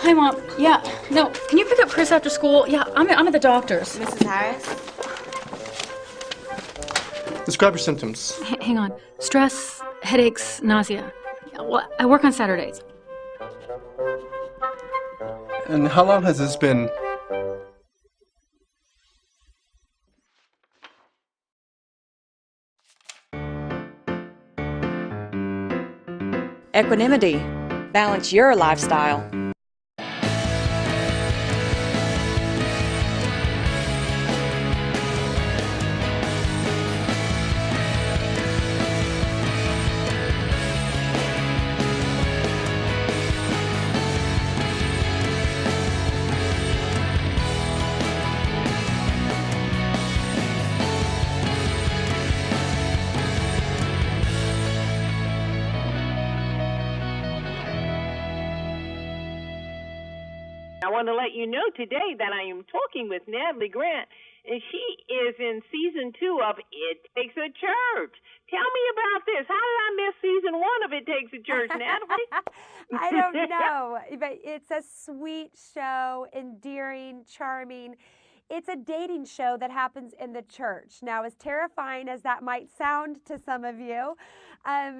Hi, Mom. Yeah, no, can you pick up Chris after school? Yeah, I'm at the doctor's. Mrs. Harris? Describe your symptoms. Hang on. Stress, headaches, nausea. Yeah, well, I work on Saturdays. And how long has this been? Equanimity. Balance your lifestyle. I want to let you know today that I am talking with Natalie Grant, and she is in season 2 of It Takes a Church. Tell me about this. How did I miss season 1 of It Takes a Church, Natalie? I don't know, but it's a sweet show, endearing, charming. It's a dating show that happens in the church. Now, as terrifying as that might sound to some of you,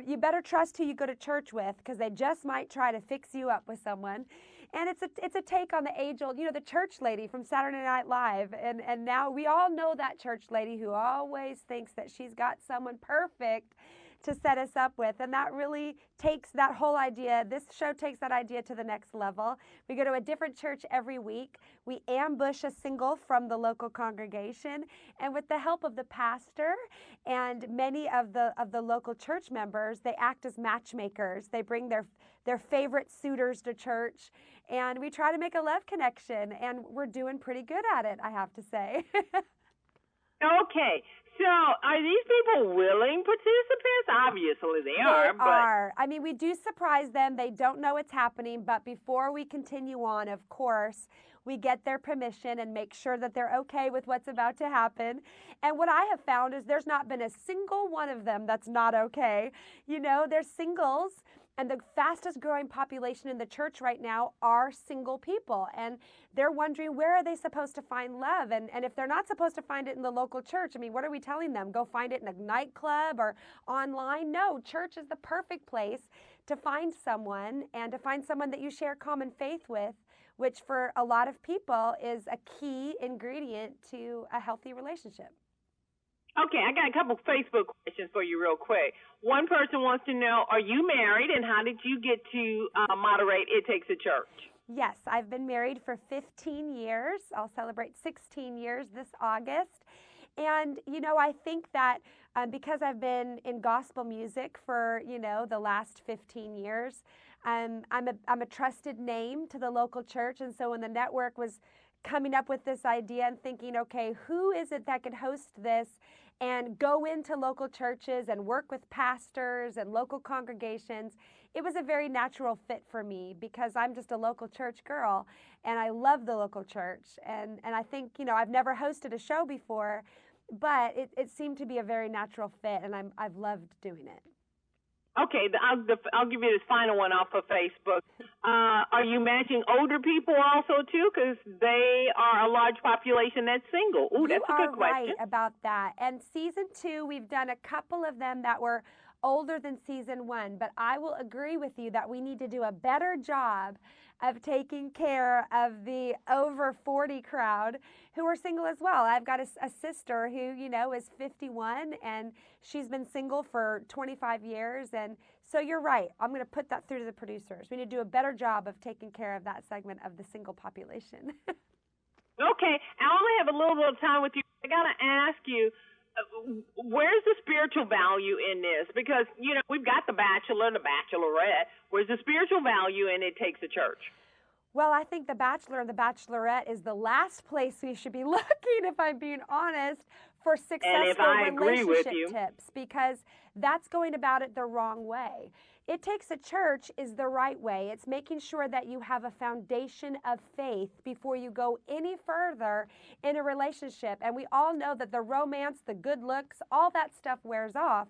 you better trust who you go to church with, because they just might try to fix you up with someone. And it's a take on the age-old, the church lady from Saturday Night Live. And now we all know that church lady who always thinks that she's got someone perfect to set us up with. And that really takes that whole idea, this show takes that idea to the next level. We go to a different church every week. We ambush a single from the local congregation. And with the help of the pastor and many of the local church members, they act as matchmakers. They bring their favorite suitors to church. And we try to make a love connection. And we're doing pretty good at it, I have to say. Okay. So are these people willing participants? Obviously they are. They are. I mean, we do surprise them. They don't know what's happening. But before we continue on, of course, we get their permission and make sure that they're okay with what's about to happen. And what I have found is there's not been a single one of them that's not okay. They're singles. And the fastest growing population in the church right now are single people. And they're wondering, where are they supposed to find love? And if they're not supposed to find it in the local church, I mean, what are we telling them? Go find it in a nightclub or online? No, church is the perfect place to find someone, and to find someone that you share common faith with, which for a lot of people is a key ingredient to a healthy relationship. Okay, I got a couple Facebook questions for you real quick. One person wants to know, are you married, and how did you get to moderate It Takes a Church? Yes, I've been married for 15 years. I'll celebrate 16 years this August. And, I think that because I've been in gospel music for, the last 15 years, I'm a trusted name to the local church. And so when the network was coming up with this idea and thinking, okay, who is it that could host this and go into local churches and work with pastors and local congregations, it was a very natural fit for me, because I'm just a local church girl and I love the local church. And I think, I've never hosted a show before, but it seemed to be a very natural fit, and I've loved doing it. Okay, I'll give you this final one off of Facebook. Are you matching older people also, too? Because they are a large population that's single. Ooh, that's a good question. You are right about that. And season 2, we've done a couple of them that were older than season 1. But I will agree with you that we need to do a better job of taking care of the over 40 crowd who are single as well. I've got a sister who, is 51, and she's been single for 25 years. And so you're right. I'm going to put that through to the producers. We need to do a better job of taking care of that segment of the single population. Okay. I only have a little bit of time with you. I got to ask you, where's the spiritual value in this? Because, we've got The Bachelor, The Bachelorette. Where's the spiritual value in It Takes a Church? Well, I think The Bachelor and The Bachelorette is the last place we should be looking, if I'm being honest, for successful relationship tips, because that's going about it the wrong way. It Takes a Church is the right way. It's making sure that you have a foundation of faith before you go any further in a relationship. And we all know that the romance, the good looks, all that stuff wears off.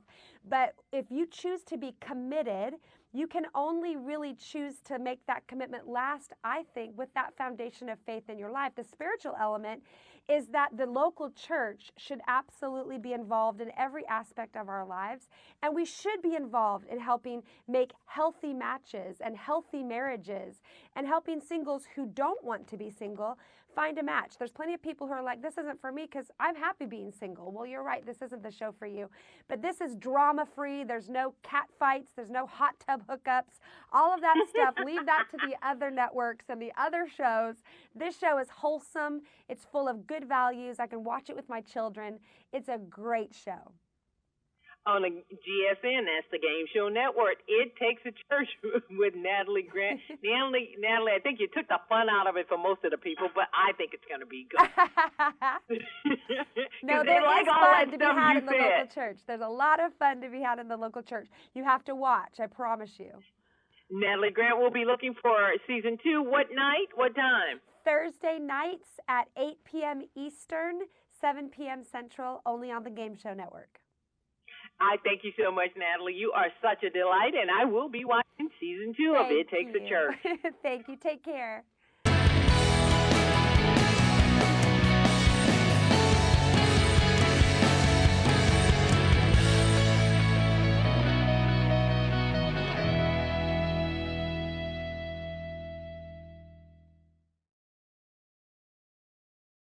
But if you choose to be committed you can only really choose to make that commitment last, I think, with that foundation of faith in your life. The spiritual element is that the local church should absolutely be involved in every aspect of our lives, and we should be involved in helping make healthy matches and healthy marriages and helping singles who don't want to be single find a match. There's plenty of people who are like, this isn't for me because I'm happy being single. Well, you're right, this isn't the show for you. But this is drama-free. There's no cat fights. There's no hot tub hookups. All of that stuff, leave that to the other networks and the other shows. This show is wholesome. It's full of good values. I can watch it with my children. It's a great show. On the GSN, that's the Game Show Network. It Takes a Church with Natalie Grant. Natalie, I think you took the fun out of it for most of the people, but I think it's going to be good. No, there is fun to be had in the local church. There's a lot of fun to be had in the local church. You have to watch, I promise you. Natalie Grant will be looking for season 2. What night? What time? Thursday nights at 8 p.m. Eastern, 7 p.m. Central, only on the Game Show Network. I thank you so much, Natalie. You are such a delight, and I will be watching season 2 of It Takes a Church. Thank you. Take care.